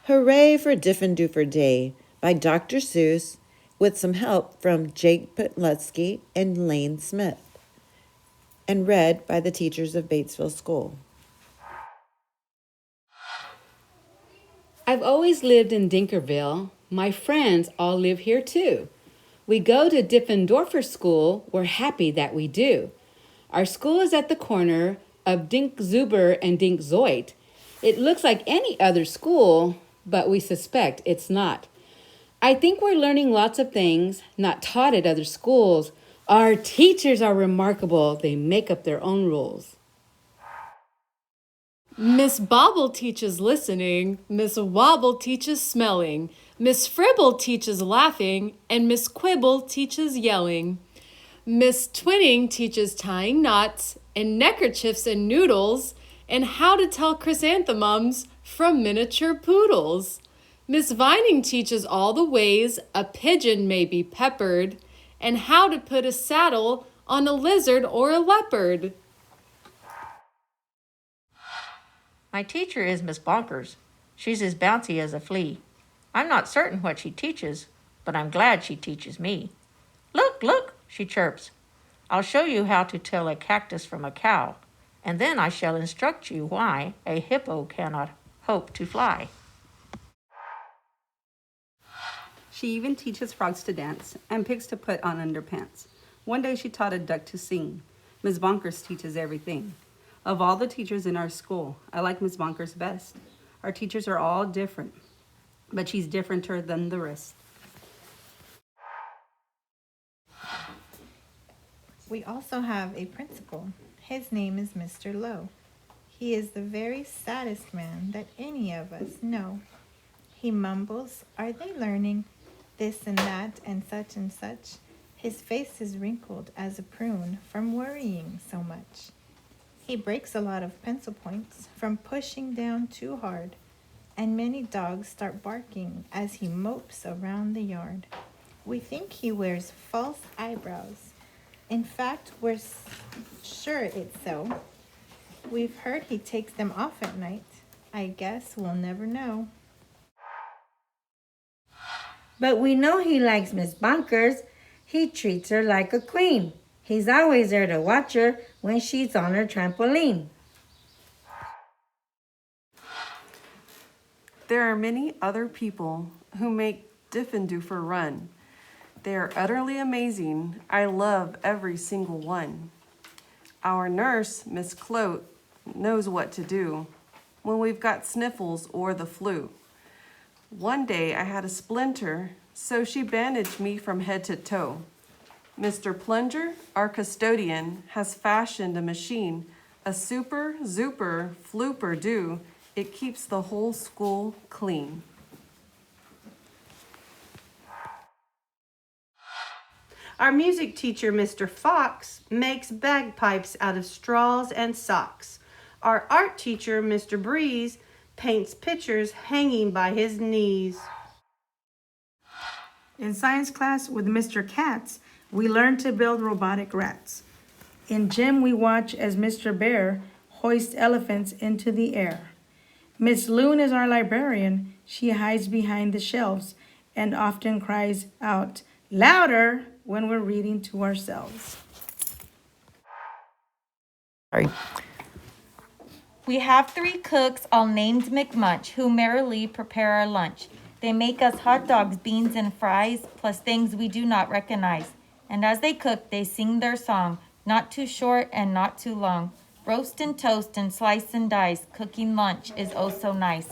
Hooray for Diffin' Day by Dr. Seuss with some help from Jake Putlutsky and Lane Smith, and read by the teachers of Batesville School. I've always lived in Dinkerville. My friends all live here too. We go to Diffendorfer School. We're happy that we do. Our school is at the corner of Dinkzuber and Dinkzoit. It looks like any other school, but we suspect it's not. I think we're learning lots of things not taught at other schools. Our teachers are remarkable. They make up their own rules. Miss Bobble teaches listening, Miss Wobble teaches smelling, Miss Fribble teaches laughing, and Miss Quibble teaches yelling. Miss Twinning teaches tying knots, and neckerchiefs and noodles, and how to tell chrysanthemums from miniature poodles. Miss Vining teaches all the ways a pigeon may be peppered, and how to put a saddle on a lizard or a leopard. My teacher is Miss Bonkers. She's as bouncy as a flea. I'm not certain what she teaches, but I'm glad she teaches me. Look, look, she chirps. I'll show you how to tell a cactus from a cow, and then I shall instruct you why a hippo cannot hope to fly. She even teaches frogs to dance and pigs to put on underpants. One day she taught a duck to sing. Miss Bonkers teaches everything. Of all the teachers in our school, I like Miss Bonkers best. Our teachers are all different, but she's differenter than the rest. We also have a principal. His name is Mr. Lowe. He is the very saddest man that any of us know. He mumbles, "Are they learning this and that and such and such?" His face is wrinkled as a prune from worrying so much. He breaks a lot of pencil points from pushing down too hard, and many dogs start barking as he mopes around the yard. We think he wears false eyebrows. In fact, we're sure it's so. We've heard he takes them off at night. I guess we'll never know. But we know he likes Miss Bonkers. He treats her like a queen. He's always there to watch her when she's on her trampoline. There are many other people who make Diffendufer run. They are utterly amazing. I love every single one. Our nurse, Miss Clote, knows what to do when we've got sniffles or the flu. One day I had a splinter, so she bandaged me from head to toe. Mr. Plunger, our custodian, has fashioned a machine, a super zuper flooper do. It keeps the whole school clean. Our music teacher, Mr. Fox, makes bagpipes out of straws and socks. Our art teacher, Mr. Breeze, paints pictures hanging by his knees. In science class with Mr. Katz, we learn to build robotic rats. In gym, we watch as Mr. Bear hoists elephants into the air. Miss Loon is our librarian. She hides behind the shelves and often cries out louder when we're reading to ourselves. We have 3 cooks, all named McMunch, who merrily prepare our lunch. They make us hot dogs, beans, and fries, plus things we do not recognize. And as they cook, they sing their song, not too short and not too long. Roast and toast and slice and dice, cooking lunch is oh so nice.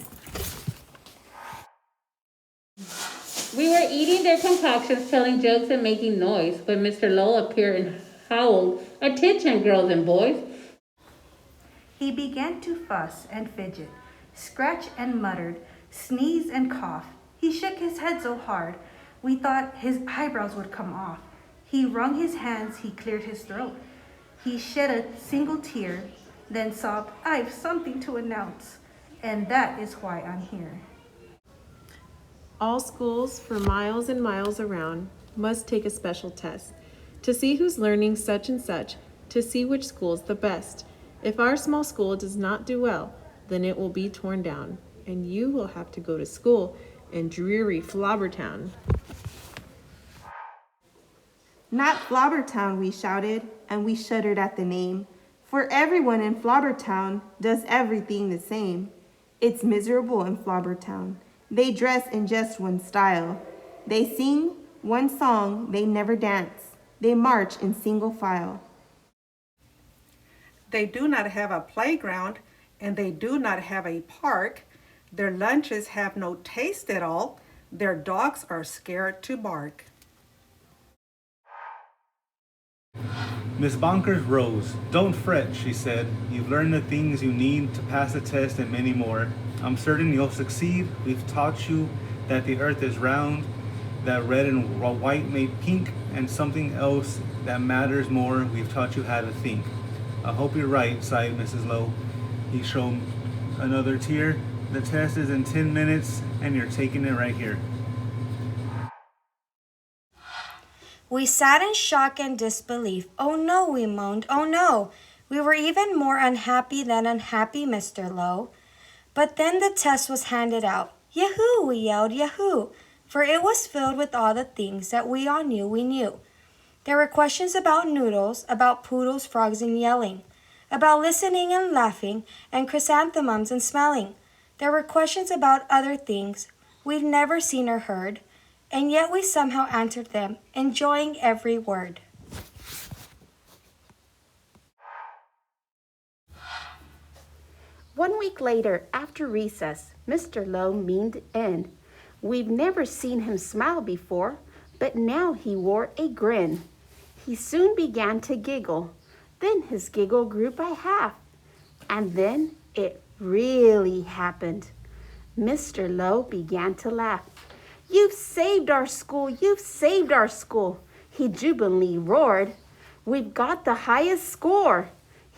We were eating their concoctions, telling jokes and making noise, when Mr. Lowell appeared and howled, "Attention, girls and boys." He began to fuss and fidget, scratch and muttered, sneeze and cough. He shook his head so hard, we thought his eyebrows would come off. He wrung his hands, he cleared his throat. He shed a single tear, then sobbed, "I've something to announce, and that is why I'm here." All schools for miles and miles around must take a special test to see who's learning such and such, to see which school's the best. If our small school does not do well, then it will be torn down. and you will have to go to school in dreary Flobbertown. Not Flobbertown, we shouted, and we shuddered at the name, for everyone in Flobbertown does everything the same. It's miserable in Flobbertown. They dress in just one style. They sing one song, they never dance. They march in single file. They do not have a playground, and they do not have a park. Their lunches have no taste at all. Their dogs are scared to bark. Miss Bonkers rose. "Don't fret," she said. "You've learned the things you need to pass the test and many more. I'm certain you'll succeed. We've taught you that the earth is round, that red and white made pink, and something else that matters more. We've taught you how to think." "I hope you're right," sighed Mrs. Lowe. He showed another tear. "The test is in 10 minutes, and you're taking it right here." We sat in shock and disbelief. "Oh no," we moaned, "oh no." We were even more unhappy than unhappy, Mr. Lowe. But then the test was handed out. "Yahoo!" we yelled, "Yahoo!" For it was filled with all the things that we all knew we knew. There were questions about noodles, about poodles, frogs, and yelling, about listening and laughing, and chrysanthemums and smelling. There were questions about other things we'd never seen or heard, and yet we somehow answered them, enjoying every word. One week later, after recess, Mr. Lowe meaned in. We've never seen him smile before, but now he wore a grin. He soon began to giggle. Then his giggle grew by half. And then it really happened. Mr. Lowe began to laugh. "You've saved our school! You've saved our school!" he jubilantly roared. "We've got the highest score!"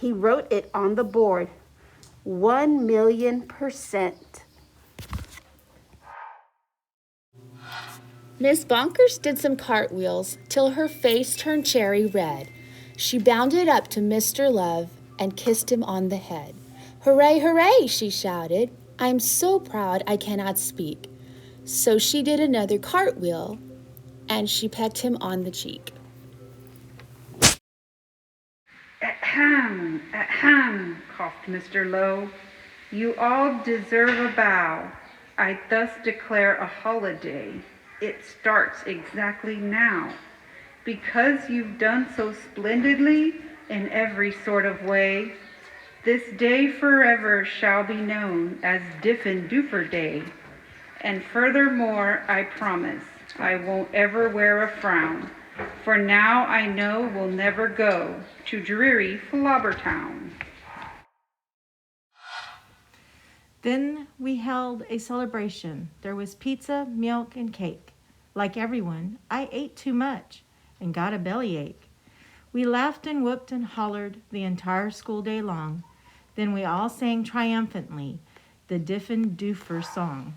He wrote it on the board. 1,000,000%. Miss Bonkers did some cartwheels till her face turned cherry red. She bounded up to Mr. Love and kissed him on the head. "Hooray, hooray," she shouted. "I'm so proud I cannot speak." So she did another cartwheel, and she pecked him on the cheek. Ahem, ahem, coughed Mr. Lowe. "You all deserve a bow. I thus declare a holiday. It starts exactly now. Because you've done so splendidly in every sort of way, this day forever shall be known as Diffin-Doofer Day. And furthermore, I promise I won't ever wear a frown, for now I know we'll never go to dreary Flobbertown." Then we held a celebration. There was pizza, milk, and cake. Like everyone, I ate too much and got a bellyache. We laughed and whooped and hollered the entire school day long. Then we all sang triumphantly the Diffin-Doofer song.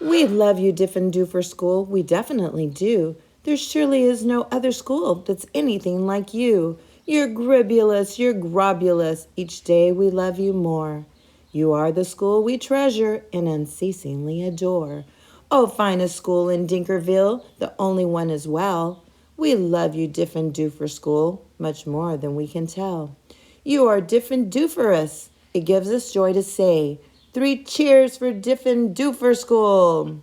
We love you, Diffin-Doofer School. We definitely do. There surely is no other school that's anything like you. You're gribulous, you're grobulous. Each day we love you more. You are the school we treasure and unceasingly adore. Oh, finest school in Dinkerville, the only one as well. We love you, Diffin-Doofer School, much more than we can tell. You are Diffin-Dooferous. It gives us joy to say 3 cheers for Diffin-Doofer School.